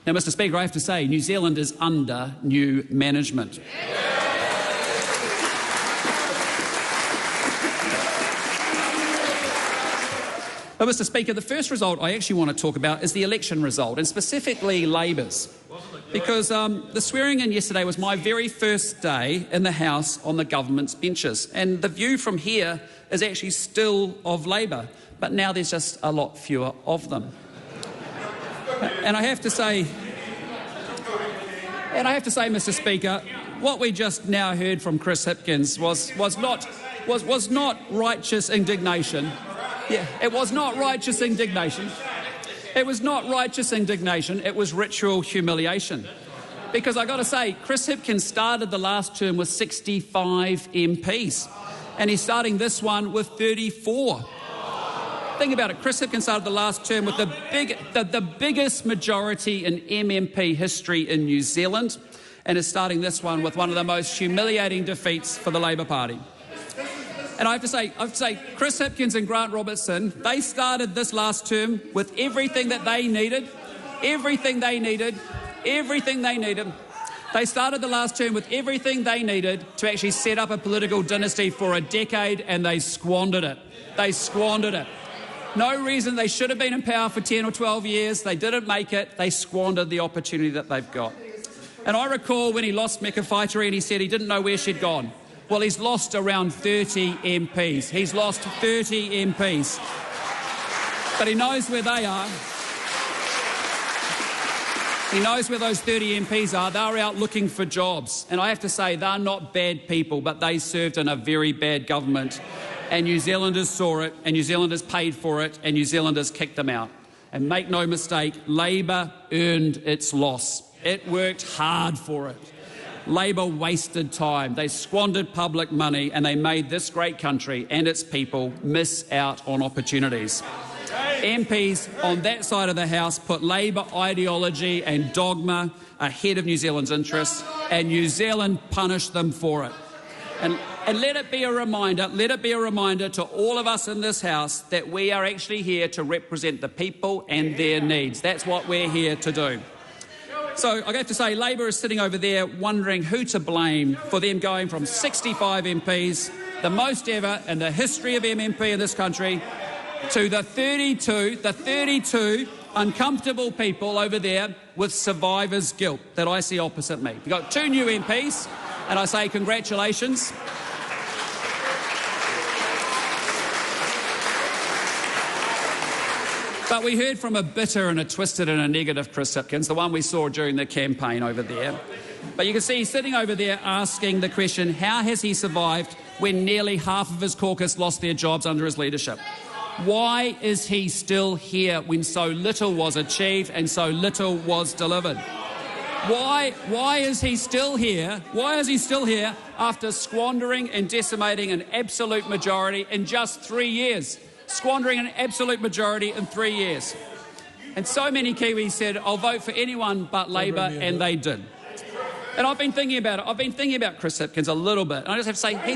Now, Mr Speaker, I have to say, New Zealand is under new management. But, Mr Speaker, the first result I actually want to talk about is the election result, and specifically Labor's. Because the swearing-in yesterday was my very first day in the House on the government's benches. And the view from here is actually still of Labor, but now there's just a lot fewer of them. And I have to say, Mr Speaker, what we just now heard from Chris Hipkins was not righteous indignation. Yeah, it was not righteous indignation. It was not righteous indignation, it was ritual humiliation. Because I've got to say, Chris Hipkins started the last term with 65 MPs, and he's starting this one with 34. Think about it, Chris Hipkins started the last term with the biggest majority in MMP history in New Zealand, and is starting this one with one of the most humiliating defeats for the Labor Party. And I have to say, Chris Hipkins and Grant Robertson, they started this last term with everything that they needed, They started the last term with everything they needed to actually set up a political dynasty for a decade, and they squandered it. No reason they should have been in power for 10 or 12 years. They didn't make it. They squandered the opportunity that they've got. And I recall when he lost Meka Whaitiri and he said he didn't know where she'd gone. Well, he's lost around 30 MPs. He's lost 30 MPs. But he knows where they are. He knows where those 30 MPs are. They're out looking for jobs. And I have to say, they're not bad people, but they served in a very bad government. And New Zealanders saw it, and New Zealanders paid for it, and New Zealanders kicked them out. And make no mistake, Labor earned its loss. It worked hard for it. Labor wasted time. They squandered public money, and they made this great country and its people miss out on opportunities. MPs on that side of the House put Labor ideology and dogma ahead of New Zealand's interests, and New Zealand punished them for it. And let it be a reminder to all of us in this House that we are actually here to represent the people and their needs. That's what we're here to do. So I have to say, Labor is sitting over there wondering who to blame for them going from 65 MPs, the most ever in the history of MMP in this country, to the 32 uncomfortable people over there with survivor's guilt that I see opposite me. We've got 2 new MPs, and I say congratulations. But we heard from a bitter and a twisted and a negative Chris Hipkins, the one we saw during the campaign over there. But you can see he's sitting over there asking the question, how has he survived when nearly half of his caucus lost their jobs under his leadership? Why is he still here when so little was achieved and so little was delivered? Why is he still here? Why is he still here after squandering and decimating an absolute majority in just 3 years? Squandering an absolute majority in 3 years. And so many Kiwis said, I'll vote for anyone but Labor, and they did. And I've been thinking about it. I've been thinking about Chris Hipkins a little bit. And I just have to say, he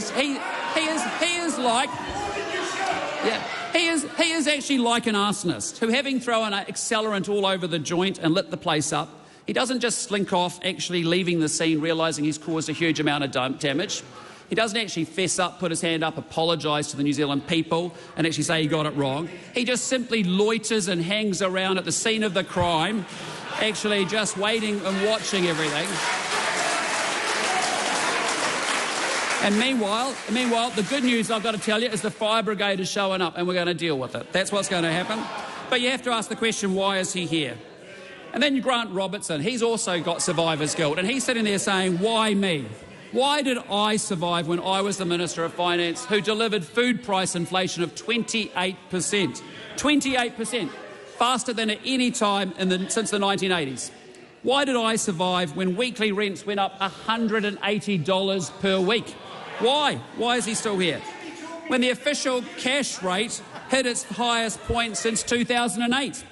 is actually like an arsonist who, having thrown an accelerant all over the joint and lit the place up, he doesn't just slink off, actually leaving the scene, realising he's caused a huge amount of damage. He doesn't actually fess up, put his hand up, apologise to the New Zealand people and actually say he got it wrong. He just simply loiters and hangs around at the scene of the crime, actually just waiting and watching everything. And meanwhile, the good news I've got to tell you is the fire brigade is showing up and we're going to deal with it. That's what's going to happen. But you have to ask the question, why is he here? And then Grant Robertson, he's also got survivor's guilt, and he's sitting there saying, why me? Why did I survive when I was the Minister of Finance who delivered food price inflation of 28%? 28%, faster than at any time since the 1980s. Why did I survive when weekly rents went up $180 per week? Why? Why is he still here? When the official cash rate hit its highest point since 2008.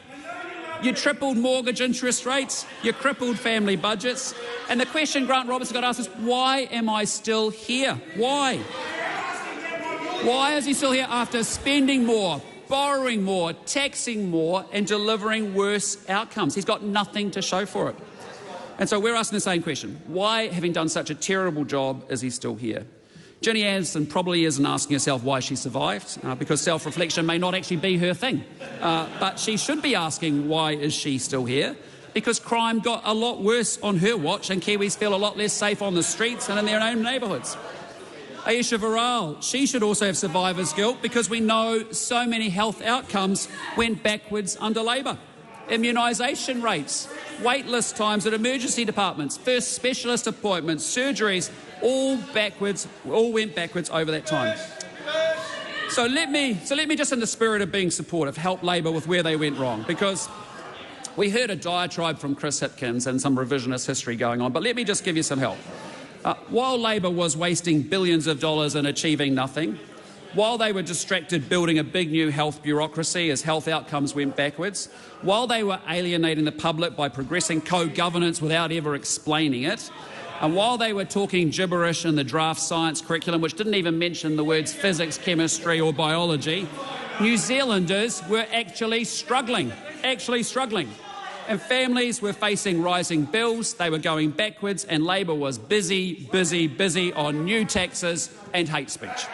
You tripled mortgage interest rates, you crippled family budgets, and the question Grant Robertson got asked is, why am I still here? Why? Why is he still here after spending more, borrowing more, taxing more and delivering worse outcomes. He's got nothing to show for it. And so we're asking the same question. Why, having done such a terrible job, is he still here? Ginny Anderson probably isn't asking herself why she survived, because self-reflection may not actually be her thing. But she should be asking why is she still here, because crime got a lot worse on her watch and Kiwis feel a lot less safe on the streets and in their own neighbourhoods. Ayesha Viral, she should also have survivor's guilt because we know so many health outcomes went backwards under Labor. Immunisation rates, wait list times at emergency departments, first specialist appointments, surgeries, all went backwards over that time. So let me just, in the spirit of being supportive, help Labor with where they went wrong, because we heard a diatribe from Chris Hipkins and some revisionist history going on, but let me just give you some help. While Labor was wasting billions of dollars and achieving nothing, while they were distracted building a big new health bureaucracy as health outcomes went backwards, while they were alienating the public by progressing co-governance without ever explaining it, and while they were talking gibberish in the draft science curriculum, which didn't even mention the words physics, chemistry or biology, New Zealanders were actually struggling. And families were facing rising bills, they were going backwards, and Labor was busy on new taxes and hate speech.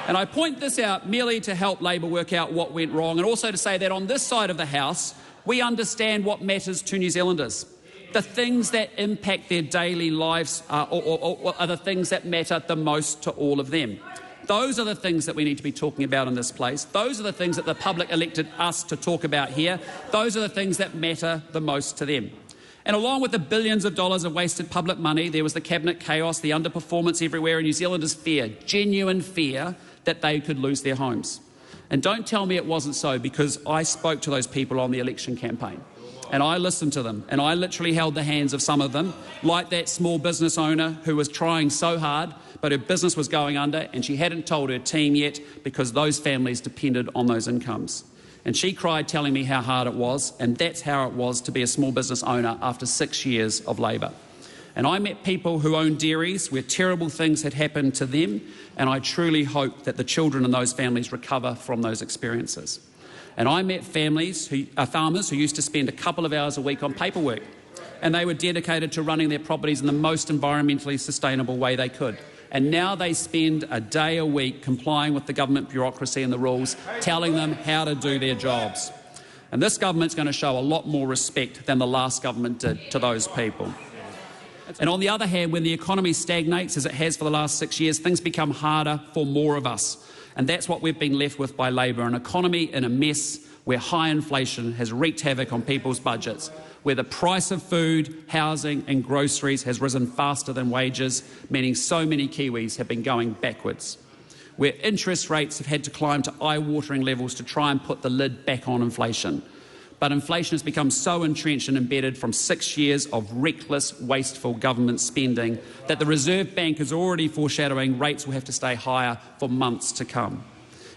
And I point this out merely to help Labor work out what went wrong, and also to say that on this side of the House, we understand what matters to New Zealanders. The things that impact their daily lives are the things that matter the most to all of them. Those are the things that we need to be talking about in this place. Those are the things that the public elected us to talk about here. Those are the things that matter the most to them. And along with the billions of dollars of wasted public money, there was the cabinet chaos, the underperformance everywhere, and New Zealanders' fear, genuine fear, that they could lose their homes. And don't tell me it wasn't so, because I spoke to those people on the election campaign. And I listened to them, and I literally held the hands of some of them, like that small business owner who was trying so hard, but her business was going under, and she hadn't told her team yet because those families depended on those incomes. And she cried telling me how hard it was, and that's how it was to be a small business owner after 6 years of Labor. And I met people who own dairies where terrible things had happened to them, and I truly hope that the children in those families recover from those experiences. And I met farmers who used to spend a couple of hours a week on paperwork, and they were dedicated to running their properties in the most environmentally sustainable way they could. And now they spend a day a week complying with the government bureaucracy and the rules, telling them how to do their jobs. And this government's going to show a lot more respect than the last government did to those people. And on the other hand, when the economy stagnates, as it has for the last 6 years, things become harder for more of us. And that's what we've been left with by Labor, an economy in a mess where high inflation has wreaked havoc on people's budgets, where the price of food, housing and groceries has risen faster than wages, meaning so many Kiwis have been going backwards, where interest rates have had to climb to eye-watering levels to try and put the lid back on inflation. But inflation has become so entrenched and embedded from 6 years of reckless, wasteful government spending that the Reserve Bank is already foreshadowing rates will have to stay higher for months to come.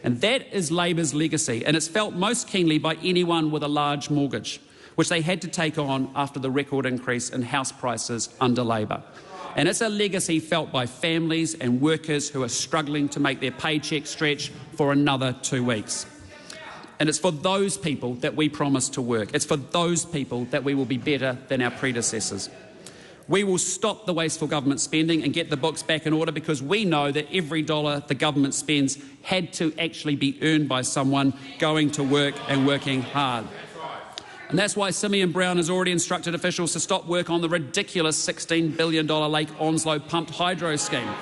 And that is Labor's legacy, and it's felt most keenly by anyone with a large mortgage, which they had to take on after the record increase in house prices under Labor. And it's a legacy felt by families and workers who are struggling to make their paycheck stretch for another 2 weeks. And it's for those people that we promise to work. It's for those people that we will be better than our predecessors. We will stop the wasteful government spending and get the books back in order, because we know that every dollar the government spends had to actually be earned by someone going to work and working hard. And that's why Simeon Brown has already instructed officials to stop work on the ridiculous $16 billion Lake Onslow pumped hydro scheme.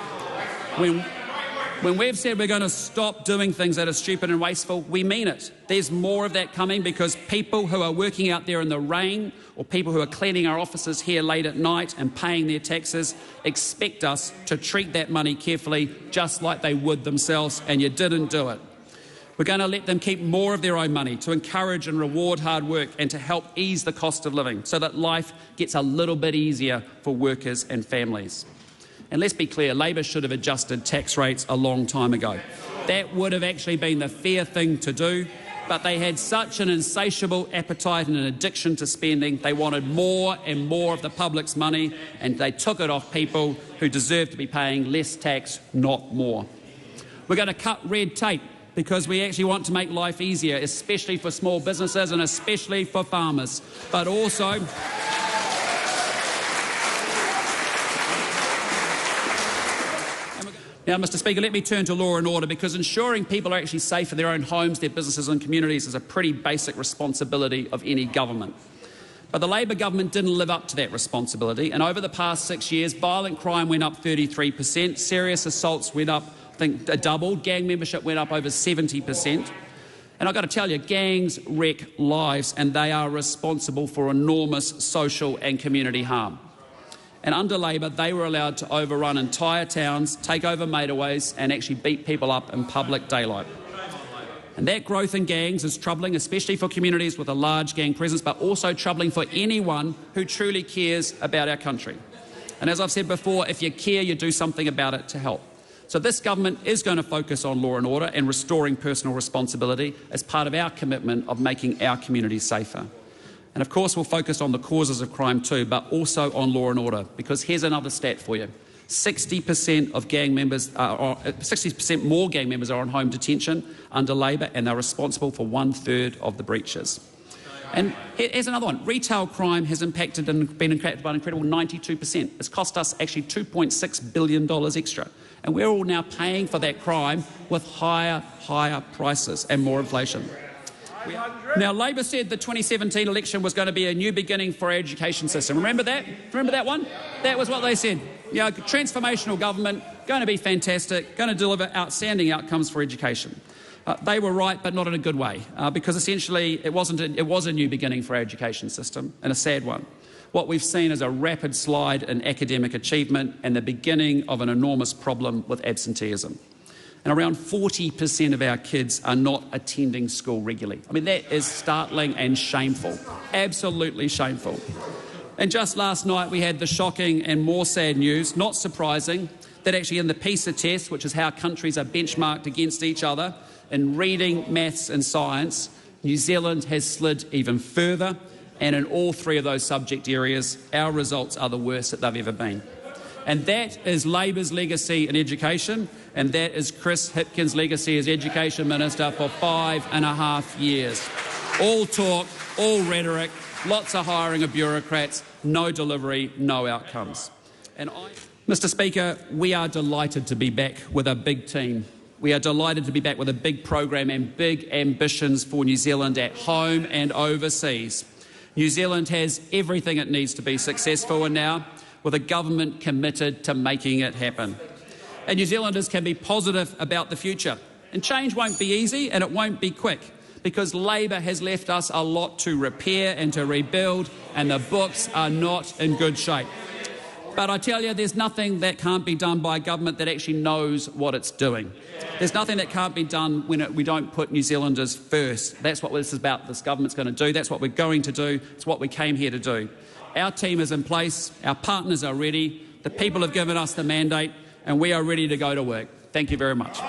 When we've said we're going to stop doing things that are stupid and wasteful, we mean it. There's more of that coming, because people who are working out there in the rain, or people who are cleaning our offices here late at night and paying their taxes, expect us to treat that money carefully, just like they would themselves, and you didn't do it. We're going to let them keep more of their own money to encourage and reward hard work and to help ease the cost of living so that life gets a little bit easier for workers and families. And let's be clear, Labor should have adjusted tax rates a long time ago. That would have actually been the fair thing to do, but they had such an insatiable appetite and an addiction to spending. They wanted more and more of the public's money, and they took it off people who deserve to be paying less tax, not more. We're going to cut red tape because we actually want to make life easier, especially for small businesses and especially for farmers, but also... Now, Mr Speaker, let me turn to law and order, because ensuring people are actually safe in their own homes, their businesses and communities is a pretty basic responsibility of any government. But the Labor government didn't live up to that responsibility, and over the past 6 years, violent crime went up 33%, serious assaults went up, I think, doubled, gang membership went up over 70%. And I've got to tell you, gangs wreck lives, and they are responsible for enormous social and community harm. And under Labor, they were allowed to overrun entire towns, take over motorways and actually beat people up in public daylight. And that growth in gangs is troubling, especially for communities with a large gang presence, but also troubling for anyone who truly cares about our country. And as I've said before, if you care, you do something about it to help. So this government is going to focus on law and order and restoring personal responsibility as part of our commitment of making our communities safer. And of course, we'll focus on the causes of crime too, but also on law and order, because here's another stat for you. 60% of gang members, 60% more gang members are on home detention under Labor, and they're responsible for 1/3 of the breaches. And here's another one. Retail crime has been impacted by an incredible 92%. It's cost us actually $2.6 billion extra. And we're all now paying for that crime with higher prices and more inflation. Now, Labor said the 2017 election was going to be a new beginning for our education system. Remember that? Remember that one? That was what they said. You know, transformational government, going to be fantastic, going to deliver outstanding outcomes for education. They were right, but not in a good way, because essentially it was a new beginning for our education system, and a sad one. What we've seen is a rapid slide in academic achievement and the beginning of an enormous problem with absenteeism. And around 40% of our kids are not attending school regularly. I mean, that is startling and shameful, absolutely shameful. And just last night we had the shocking and more sad news, not surprising, that actually in the PISA test, which is how countries are benchmarked against each other, in reading, maths and science, New Zealand has slid even further, and in all three of those subject areas, our results are the worst that they've ever been. And that is Labor's legacy in education, and that is Chris Hipkins' legacy as Education Minister for 5.5 years. All talk, all rhetoric, lots of hiring of bureaucrats, no delivery, no outcomes. Mr Speaker, we are delighted to be back with a big team. We are delighted to be back with a big program and big ambitions for New Zealand at home and overseas. New Zealand has everything it needs to be successful, and now with a government committed to making it happen. And New Zealanders can be positive about the future. And change won't be easy and it won't be quick, because Labor has left us a lot to repair and to rebuild, and the books are not in good shape. But I tell you, there's nothing that can't be done by a government that actually knows what it's doing. There's nothing that can't be done when we don't put New Zealanders first. That's what this is about. This government's going to do. That's what we're going to do. It's what we came here to do. Our team is in place. Our partners are ready. The people have given us the mandate, and we are ready to go to work. Thank you very much.